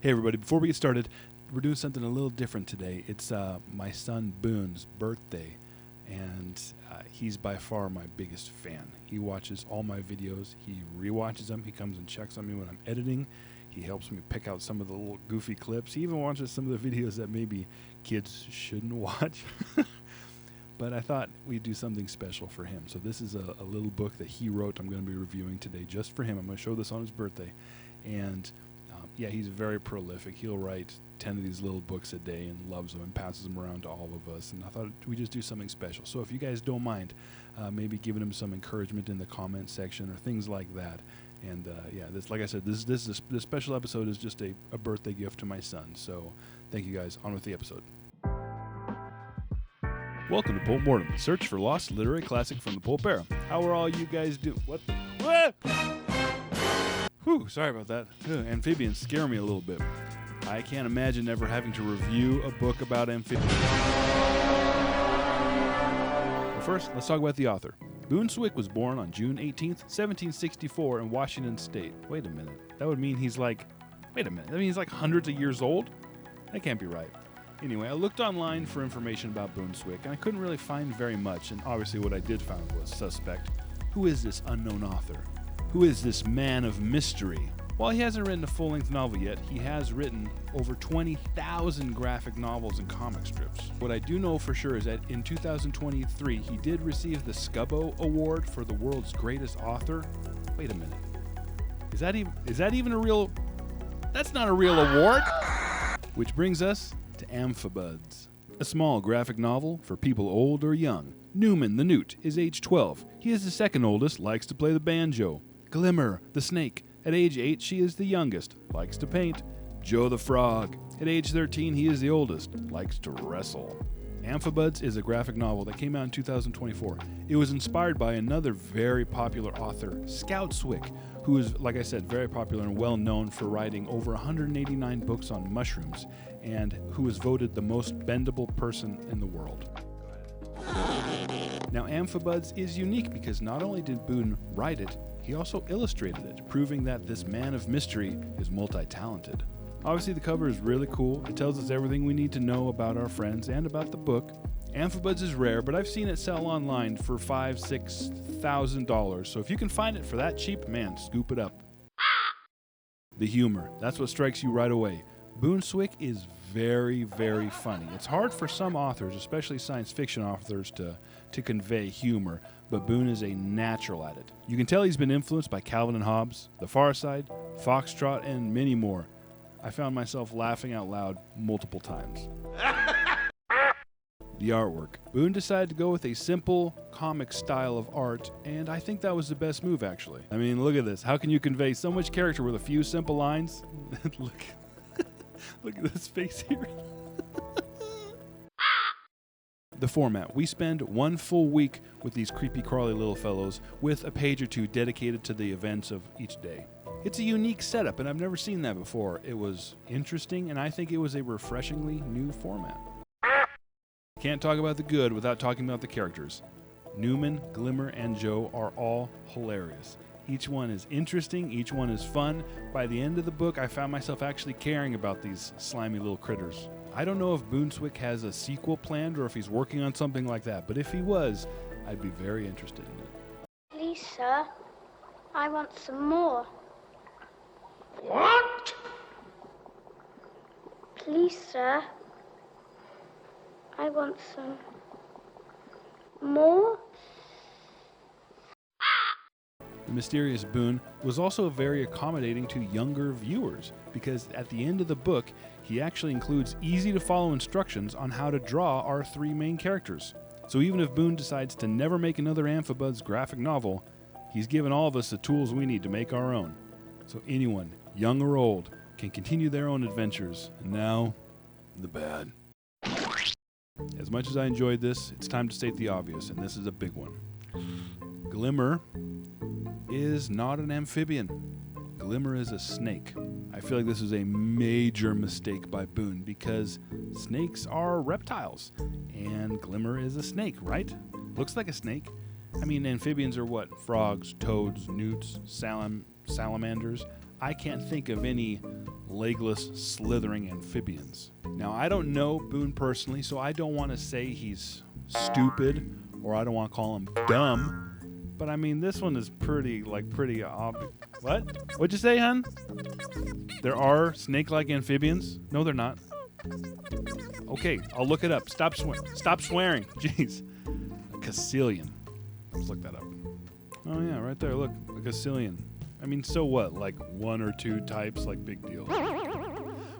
Hey everybody, before we get started, we're doing something a little different today. It's my son Boone's birthday, and he's by far my biggest fan. He watches all my videos, he rewatches them, he comes and checks on me when I'm editing, he helps me pick out some of the little goofy clips, he even watches some of the videos that maybe kids shouldn't watch. But I thought we'd do something special for him. So this is a little book that he wrote I'm going to be reviewing today just for him. I'm going to show this on his birthday. And yeah, he's very prolific. He'll write 10 of these little books a day and loves them and passes them around to all of us. And I thought we'd just do something special. So if you guys don't mind, maybe giving him some encouragement in the comment section or things like that. And yeah, this, like I said, this special episode is just a birthday gift to my son. So thank you guys. On with the episode. Welcome to Pulp Mortem, search for lost literary classic from the Pulp era. How are all you guys doing? What the? What? Whew, sorry about that. Amphibians scare me a little bit. I can't imagine ever having to review a book about amphibians. Well, first, let's talk about the author. Boone Swick was born on June 18th, 1764 in Washington State. Wait a minute. That would mean he's like... Wait a minute. That means he's like hundreds of years old? That can't be right. Anyway, I looked online for information about Boone Swick, and I couldn't really find very much, and obviously what I did find was suspect. Who is this unknown author? Who is this man of mystery? While he hasn't written a full-length novel yet, he has written over 20,000 graphic novels and comic strips. What I do know for sure is that in 2023, he did receive the Scubbo Award for the world's greatest author. Wait a minute. Is that even a real... That's not a real award! Which brings us to Amphibuds, a small graphic novel for people old or young. Newman the Newt is age 12. He is the second oldest, likes to play the banjo. Glimmer the Snake, at age 8 she is the youngest, likes to paint. Joe the Frog, at age 13 he is the oldest, likes to wrestle. Amphibuds is a graphic novel that came out in 2024. It was inspired by another very popular author, Scout Swick, who is, like I said, very popular and well known for writing over 189 books on mushrooms, and who was voted the most bendable person in the world. Now, Amphibuds is unique because not only did Boone write it, he also illustrated it, proving that this man of mystery is multi-talented. Obviously, the cover is really cool. It tells us everything we need to know about our friends and about the book. Amphibuds is rare, but I've seen it sell online for $5,000-$6,000. So if you can find it for that cheap, man, scoop it up. The humor, that's what strikes you right away. Boone Swick is very, very funny. It's hard for some authors, especially science fiction authors, to convey humor, but Boone is a natural at it. You can tell he's been influenced by Calvin and Hobbes, The Far Side, Foxtrot, and many more. I found myself laughing out loud multiple times. The artwork. Boone decided to go with a simple comic style of art, and I think that was the best move, actually. I mean, look at this. How can you convey so much character with a few simple lines? Look at this face here. The format. We spend one full week with these creepy crawly little fellows with a page or two dedicated to the events of each day. It's a unique setup, and I've never seen that before. It was interesting, and I think it was a refreshingly new format. Can't talk about the good without talking about the characters. Newman, Glimmer, and Joe are all hilarious. Each one is interesting, each one is fun. By the end of the book, I found myself actually caring about these slimy little critters. I don't know if Boone Swick has a sequel planned or if he's working on something like that, but if he was, I'd be very interested in it. Please, sir, I want some more. What? Please, sir, I want some more. The mysterious Boone was also very accommodating to younger viewers because at the end of the book, he actually includes easy-to-follow instructions on how to draw our three main characters. So even if Boone decides to never make another Amphibuds graphic novel, he's given all of us the tools we need to make our own. So anyone, young or old, can continue their own adventures. And now, the bad. As much as I enjoyed this, it's time to state the obvious, and this is a big one. Glimmer is not an amphibian. Glimmer is a snake. I feel like this is a major mistake by Boone because snakes are reptiles, and Glimmer is a snake, right? Looks like a snake. I mean, amphibians are what? Frogs, toads, newts, salamanders. I can't think of any legless, slithering amphibians. Now, I don't know Boone personally, so I don't want to say he's stupid, or I don't want to call him dumb. But I mean, this one is pretty obvious. What? What'd you say, hun? There are snake-like amphibians? No, they're not. Okay, I'll look it up. Stop swearing. Jeez. A caecilian. Let's look that up. Oh yeah, right there. Look, a caecilian. I mean, so what? Like 1 or 2 types? Like, big deal.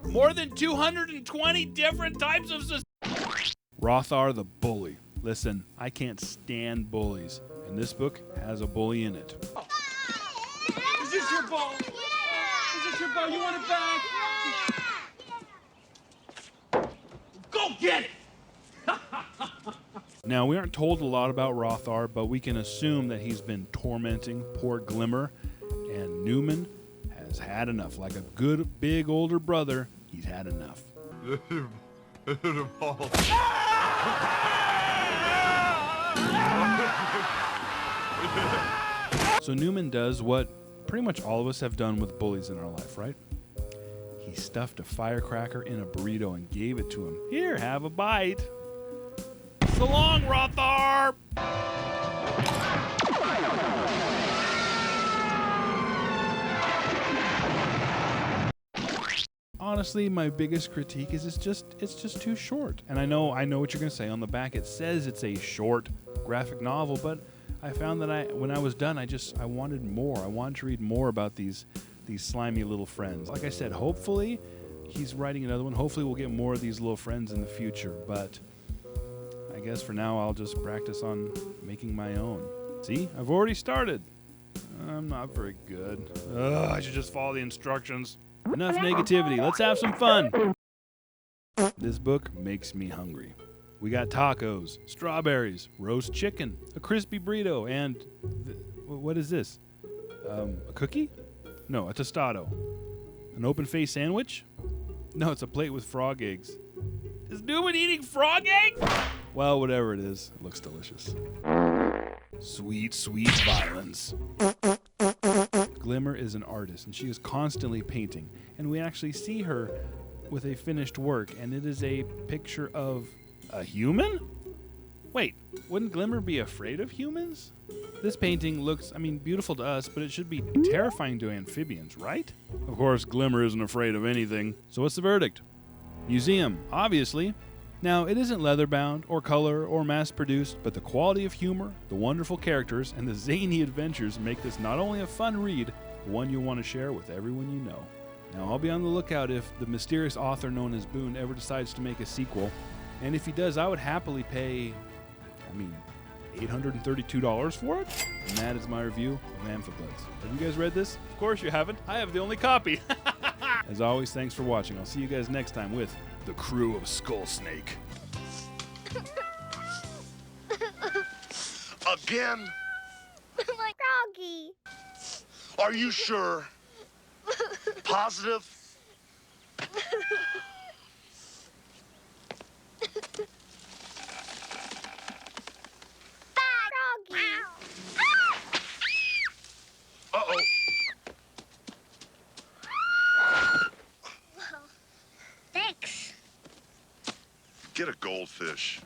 More than 220 different types of Rothar the bully. Listen, I can't stand bullies, and this book has a bully in it. Is this your ball? Is this your ball? You want it back? Go get it! Now, we aren't told a lot about Rothar, but we can assume that he's been tormenting poor Glimmer, and Newman has had enough. Like a good, big older brother, he's had enough. So Newman does what pretty much all of us have done with bullies in our life, right? He stuffed a firecracker in a burrito and gave it to him. Here, have a bite. So long, Rothar! Honestly, my biggest critique is it's just too short. And I know what you're gonna say. On the back it says it's a short graphic novel, but I found that when I was done, I wanted more. I wanted to read more about these slimy little friends. Like I said, hopefully he's writing another one. Hopefully we'll get more of these little friends in the future, but I guess for now I'll just practice on making my own. See, I've already started. I'm not very good. I should just follow the instructions. Enough negativity. Let's have some fun. This book makes me hungry. We got tacos, strawberries, roast chicken, a crispy burrito, and what is this? A cookie? No, a tostado. An open-faced sandwich? No, it's a plate with frog eggs. Is Newman eating frog eggs? Well, whatever it is, it looks delicious. Sweet, sweet violence. Glimmer is an artist, and she is constantly painting. And we actually see her with a finished work, and it is a picture of a human? Wait, wouldn't Glimmer be afraid of humans? This painting looks, beautiful to us, but it should be terrifying to amphibians, right? Of course, Glimmer isn't afraid of anything. So what's the verdict? Museum, obviously. Now, it isn't leather-bound, or color, or mass-produced, but the quality of humor, the wonderful characters, and the zany adventures make this not only a fun read, but one you'll want to share with everyone you know. Now, I'll be on the lookout if the mysterious author known as Boone ever decides to make a sequel, and if he does, I would happily pay, $832 for it? And that is my review of Amphibuds. Have you guys read this? Of course you haven't. I have the only copy. As always, thanks for watching. I'll see you guys next time with The Crew of Skull Snake. Again? My doggy. Are you sure? Positive? Doggy. Uh-oh. Thanks. Get a goldfish.